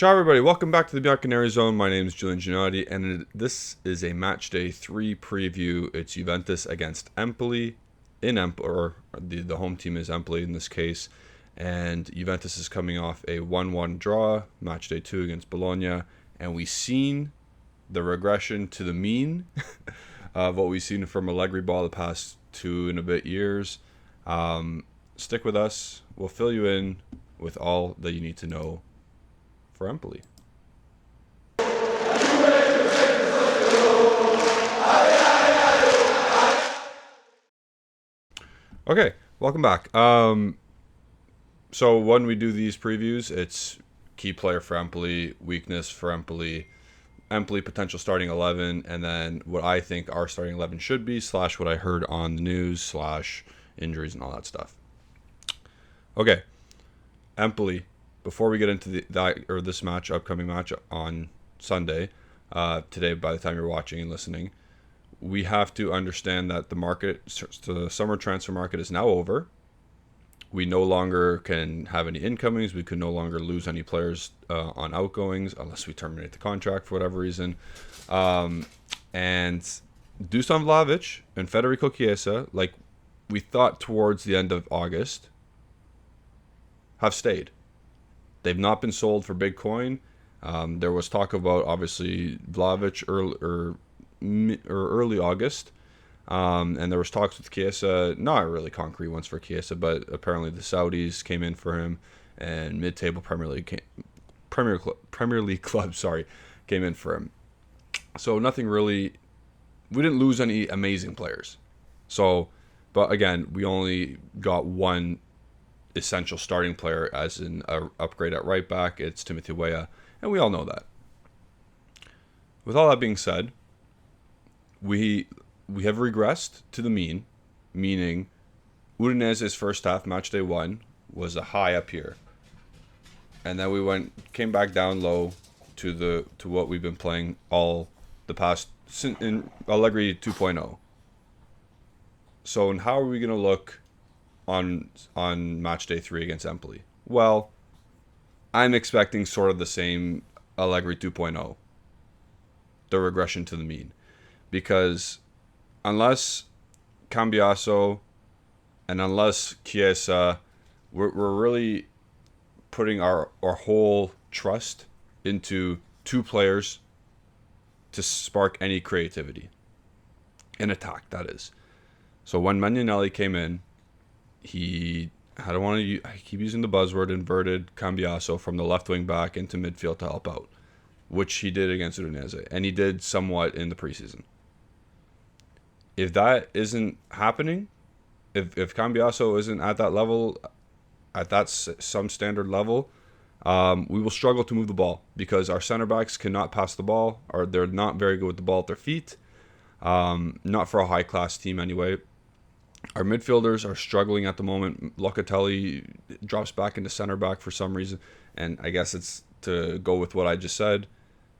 Ciao everybody, welcome back to the Bianconeri Zone. My name is Julian Gennady, and this is a match day 3 preview. It's Juventus against Empoli or the home team is Empoli in this case, and Juventus is coming off a 1-1 draw, match day 2 against Bologna, and we've seen the regression to the mean of what we've seen from Allegri ball the past 2 and a bit years. Stick with us, we'll fill you in with all that you need to know for Empoli. Okay, welcome back. So when we do these previews, it's key player for Empoli, weakness for Empoli, Empoli potential starting 11, and then what I think our starting 11 should be, / what I heard on the news, / injuries and all that stuff. Okay, Empoli. Before we get into this upcoming match on Sunday, today by the time you're watching and listening, we have to understand that the summer transfer market is now over. We no longer can have any incomings. We can no longer lose any players on outgoings unless we terminate the contract for whatever reason. And Dusan Vlahovic and Federico Chiesa, like we thought towards the end of August, have stayed. They've not been sold for big coin. There was talk about, obviously, Vlahovic early August. And there was talks with Chiesa, not really concrete ones for Chiesa, but apparently the Saudis came in for him, and mid-table Premier League clubs came in for him. So nothing really. We didn't lose any amazing players. So, but again, we only got one essential starting player as an upgrade at right back. It's Timothy Weah, and we all know that. With all that being said, we have regressed to the mean, meaning Udinese's first half, match day 1, was a high up here, and then came back down low to what we've been playing all the past in Allegri 2.0. So, how are we going to look on match day 3 against Empoli? Well, I'm expecting sort of the same Allegri 2.0, the regression to the mean, because unless Cambiaso and unless Chiesa, we're really putting our whole trust into two players to spark any creativity in attack, that is. So when Magnanelli came in, I keep using the buzzword, inverted Cambiaso from the left wing back into midfield to help out, which he did against Udinese, and he did somewhat in the preseason. If that isn't happening, if Cambiaso isn't at that level, at that some standard level, we will struggle to move the ball because our center backs cannot pass the ball, or they're not very good with the ball at their feet. Not for a high class team anyway. Our midfielders are struggling at the moment. Locatelli drops back into center back for some reason, and I guess it's to go with what I just said.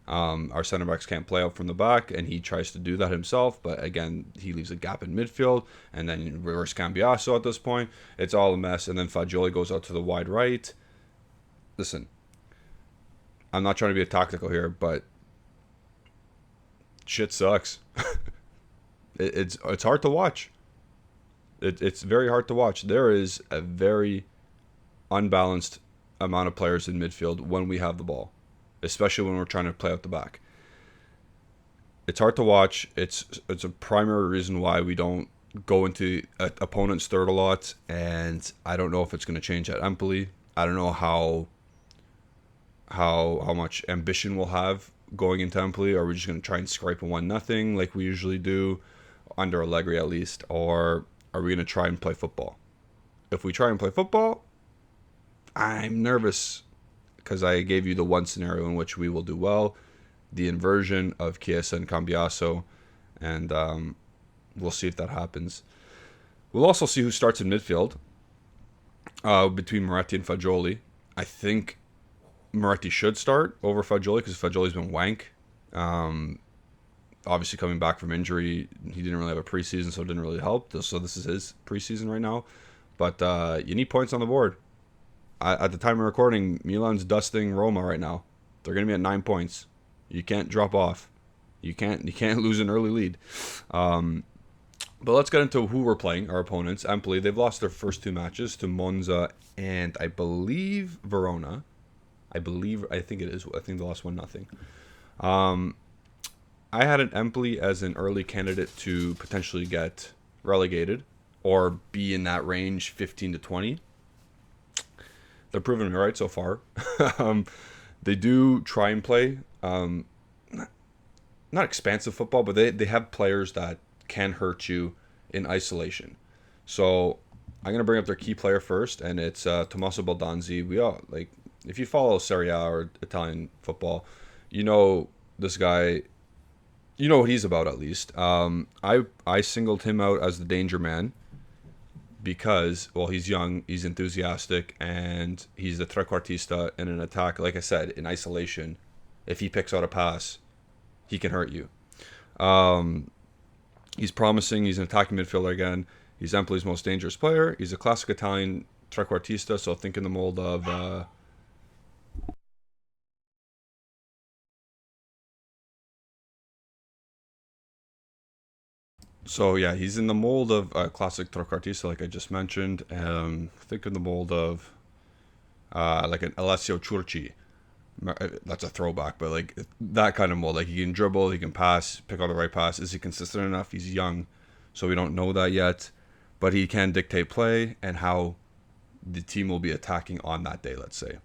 Our center backs can't play out from the back, and he tries to do that himself, but again, he leaves a gap in midfield, and then reverse Cambiaso at this point. It's all a mess, and then Fagioli goes out to the wide right. Listen, I'm not trying to be tactical here, but shit sucks. It's hard to watch. It's very hard to watch. There is a very unbalanced amount of players in midfield when we have the ball, especially when we're trying to play out the back. It's hard to watch. It's a primary reason why we don't go into opponent's third a lot, and I don't know if it's going to change at Empoli. I don't know how much ambition we'll have going into Empoli. Are we just going to try and scrape a 1-0 like we usually do, under Allegri at least, or are we going to try and play football? If we try and play football, I'm nervous because I gave you the one scenario in which we will do well, the inversion of Chiesa and Cambiaso, and we'll see if that happens. We'll also see who starts in midfield between Moretti and Fagioli. I think Moretti should start over Fagioli because Fagioli's been wank. Obviously, coming back from injury, he didn't really have a preseason, so it didn't really help. So this is his preseason right now. But you need points on the board. At the time of recording, Milan's dusting Roma right now. They're going to be at 9 points. You can't drop off. You can't lose an early lead. But let's get into who we're playing, our opponents. Empoli, they've lost their first 2 matches to Monza and I believe Verona. I think it is. I think they lost 1-0. I had an Empoli as an early candidate to potentially get relegated or be in that range 15 to 20. They're proving me right so far. They do try and play not expansive football, but they have players that can hurt you in isolation. So I'm gonna bring up their key player first, and it's Tommaso Baldanzi. We all if you follow Serie A or Italian football, you know this guy. You know what he's about at least. I singled him out as the danger man because, well, he's young, he's enthusiastic, and he's the trequartista in an attack. Like I said, in isolation, if he picks out a pass, he can hurt you. He's promising. He's an attacking midfielder again. He's Empoli's most dangerous player. He's a classic Italian trequartista, so think in the mold of... So yeah, he's in the mold of classic trequartista, like I just mentioned. Think in the mold of like an Alessio Ciurci. That's a throwback, but like that kind of mold. Like he can dribble, he can pass, pick out the right pass. Is he consistent enough? He's young, so we don't know that yet. But he can dictate play and how the team will be attacking on that day, let's say.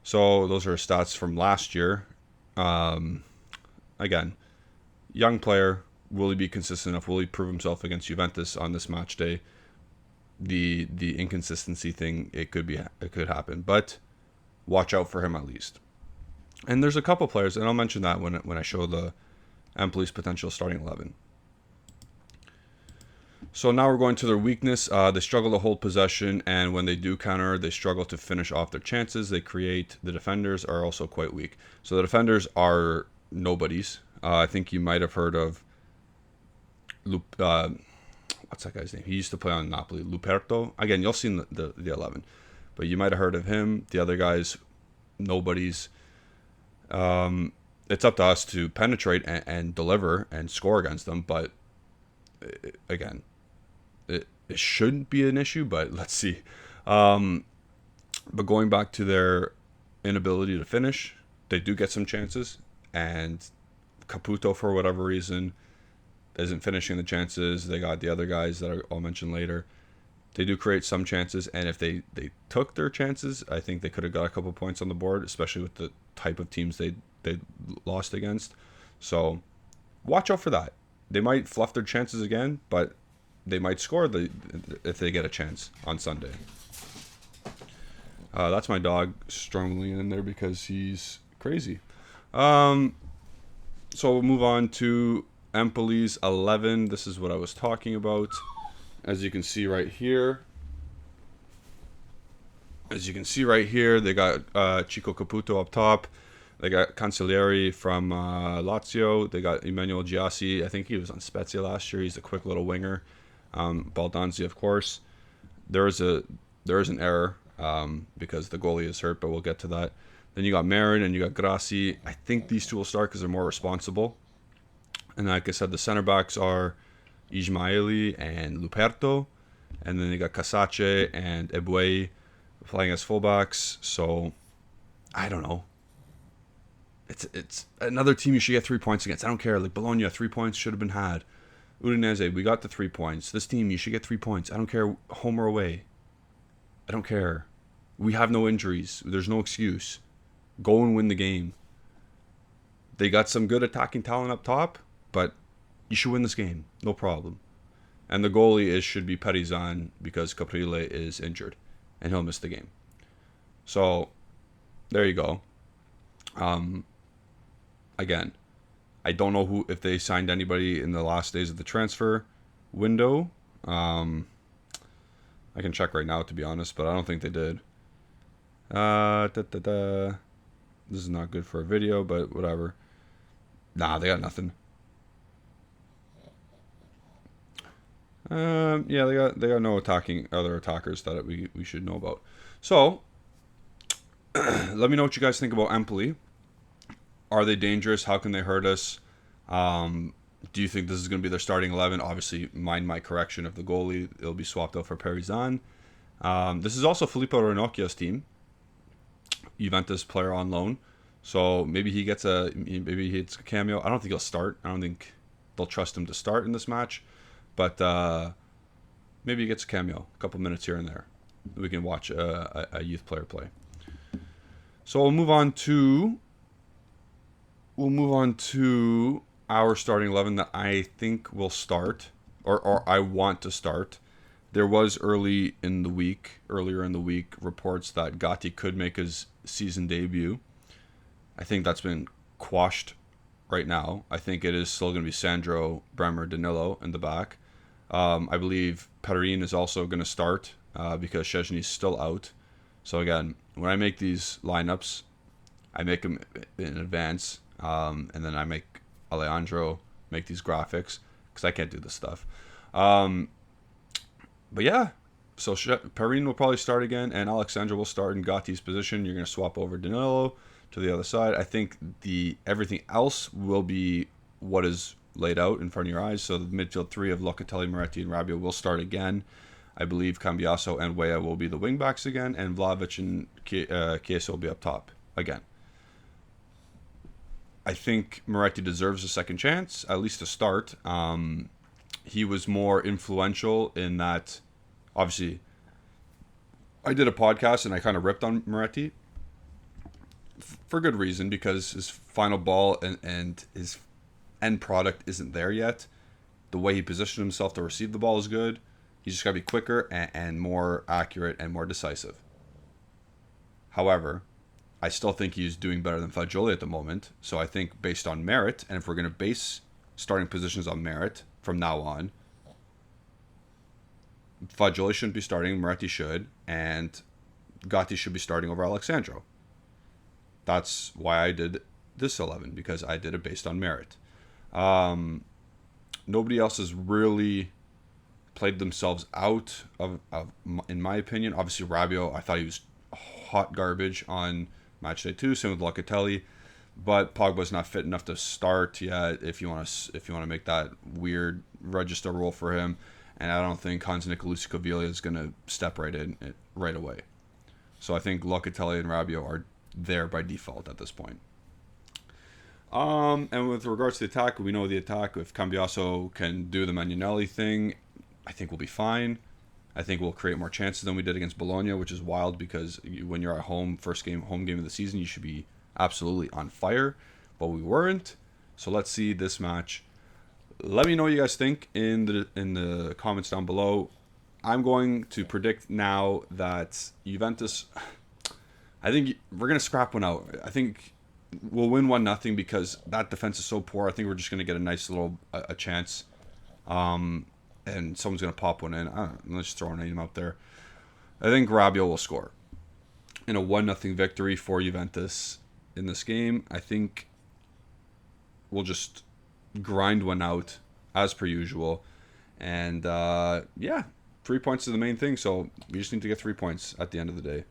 So those are stats from last year. Again, young player. Will he be consistent enough? Will he prove himself against Juventus on this match day? The inconsistency thing, it could happen, but watch out for him at least. And there's a couple players, and I'll mention that when I show the Empoli's potential starting 11. So now we're going to their weakness. They struggle to hold possession, and when they do counter, they struggle to finish off their chances. The defenders are also quite weak. So the defenders are nobodies. I think you might have heard of what's that guy's name? He used to play on Napoli. Luperto. Again, you'll see the 11, but you might have heard of him. The other guys, nobodies. It's up to us to penetrate and deliver and score against them. But again, it shouldn't be an issue. But let's see. But going back to their inability to finish, they do get some chances, and Caputo, for whatever reason, isn't finishing the chances. They got the other guys that I'll mention later. They do create some chances, and if they took their chances, I think they could have got a couple points on the board, especially with the type of teams they lost against. So watch out for that. They might fluff their chances again, but they might score if they get a chance on Sunday. That's my dog struggling in there because he's crazy. So we'll move on to Empoli's 11. This is what I was talking about. As you can see right here. They got Chico Caputo up top. They got Cancellieri from Lazio. They got Emmanuel Giassi. I think he was on Spezia last year. He's a quick little winger. Baldanzi, of course. There is an error because the goalie is hurt, but we'll get to that. Then you got Marin and you got Grassi. I think these two will start because they're more responsible. And like I said, the center backs are Ismaili and Luperto. And then they got Casace and Eboué playing as fullbacks. So, I don't know. It's another team you should get 3 points against. I don't care. Like Bologna, 3 points should have been had. Udinese, we got the 3 points. This team, you should get 3 points. I don't care, home or away. I don't care. We have no injuries. There's no excuse. Go and win the game. They got some good attacking talent up top, but you should win this game. No problem. And the goalie should be Perizan because Caprile is injured, and he'll miss the game. So, there you go. Again, I don't know if they signed anybody in the last days of the transfer window. I can check right now, to be honest, but I don't think they did. This is not good for a video, but whatever. Nah, they got nothing. Yeah, they got no other attackers that we should know about. So, let me know what you guys think about Empoli. Are they dangerous? How can they hurt us? Do you think this is going to be their starting 11? Obviously, mind my correction of the goalie. It'll be swapped out for Parizan. This is also Filippo Ranocchia's team. Juventus player on loan. So maybe he gets a cameo. I don't think he'll start. I don't think they'll trust him to start in this match. But maybe he gets a cameo, a couple minutes here and there. We can watch a youth player play. So we'll move on to our starting 11 that I think will start, or I want to start. There was earlier in the week, reports that Gatti could make his season debut. I think that's been quashed right now. I think it is still going to be Sandro, Bremer, Danilo in the back. I believe Perin is also going to start because Szczęsny's still out. So again, when I make these lineups, I make them in advance, and then I make Alejandro make these graphics because I can't do this stuff. But yeah, so Perin will probably start again, and Alexandra will start in Gatti's position. You're going to swap over Danilo to the other side. I think everything else will be what is laid out in front of your eyes. So the midfield three of Locatelli, Moretti, and Rabiot will start again. I believe Cambiaso and Weah will be the wingbacks again, and Vlahovic and Chiesa will be up top again. I think Moretti deserves a second chance, at least to start. He was more influential in that, obviously, I did a podcast and I kind of ripped on Moretti for good reason, because his final ball and his end product isn't there yet. The way he positioned himself to receive the ball is good. He's just got to be quicker and more accurate and more decisive. However, I still think he's doing better than Fagioli at the moment. So I think based on merit, and if we're going to base starting positions on merit from now on, Fagioli shouldn't be starting, Moretti should, and Gatti should be starting over Alexandro. That's why I did this 11, because I did it based on merit. Nobody else has really played themselves out of in my opinion. Obviously, Rabiot, I thought he was hot garbage on match day 2. Same with Locatelli, but Pogba's not fit enough to start yet. If you want to make that weird register rule for him, and I don't think Hans Nicolucci Caviglia is going to step right in right away. So I think Locatelli and Rabiot are there by default at this point. And with regards to the attack, we know the attack. If Cambiaso can do the Magnanelli thing, I think we'll be fine. I think we'll create more chances than we did against Bologna, which is wild because when you're at home, home game of the season, you should be absolutely on fire. But we weren't. So let's see this match. Let me know what you guys think in the comments down below. I'm going to predict now that Juventus, I think we're going to scrap one out. I think we'll win 1-0 because that defense is so poor. I think we're just going to get a nice little a chance. And someone's going to pop one in. I don't know, let's just throw a name out there. I think Rabiot will score in a 1-0 victory for Juventus in this game. I think we'll just grind one out as per usual. And, yeah, 3 points is the main thing. So we just need to get 3 points at the end of the day.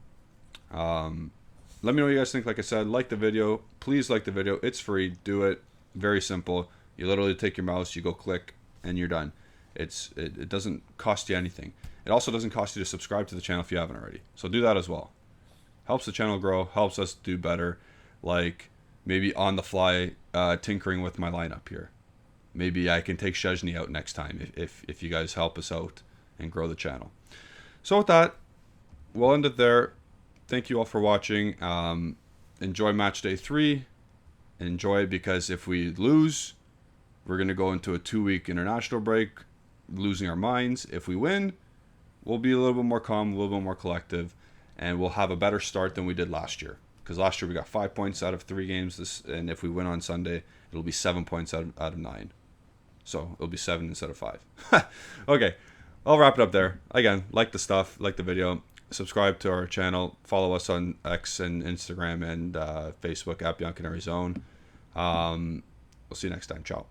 Let me know what you guys think. Like I said, like the video. Please like the video. It's free. Do it. Very simple. You literally take your mouse, you go click, and you're done. It doesn't cost you anything. It also doesn't cost you to subscribe to the channel if you haven't already. So do that as well. Helps the channel grow, helps us do better. Like maybe on the fly tinkering with my lineup here. Maybe I can take Szczęsny out next time if you guys help us out and grow the channel. So with that, we'll end it there. Thank you all for watching. Enjoy match day 3. Enjoy it because if we lose, we're going to go into a 2-week international break, losing our minds. If we win, we'll be a little bit more calm, a little bit more collective, and we'll have a better start than we did last year. Because last year we got 5 points out of 3 games, and if we win on Sunday, it'll be 7 points out of 9. So it'll be 7 instead of 5. Okay, I'll wrap it up there. Again, like the stuff, like the video, subscribe to our channel, follow us on X and Instagram and Facebook at Bianconeri Zone. We'll see you next time. Ciao.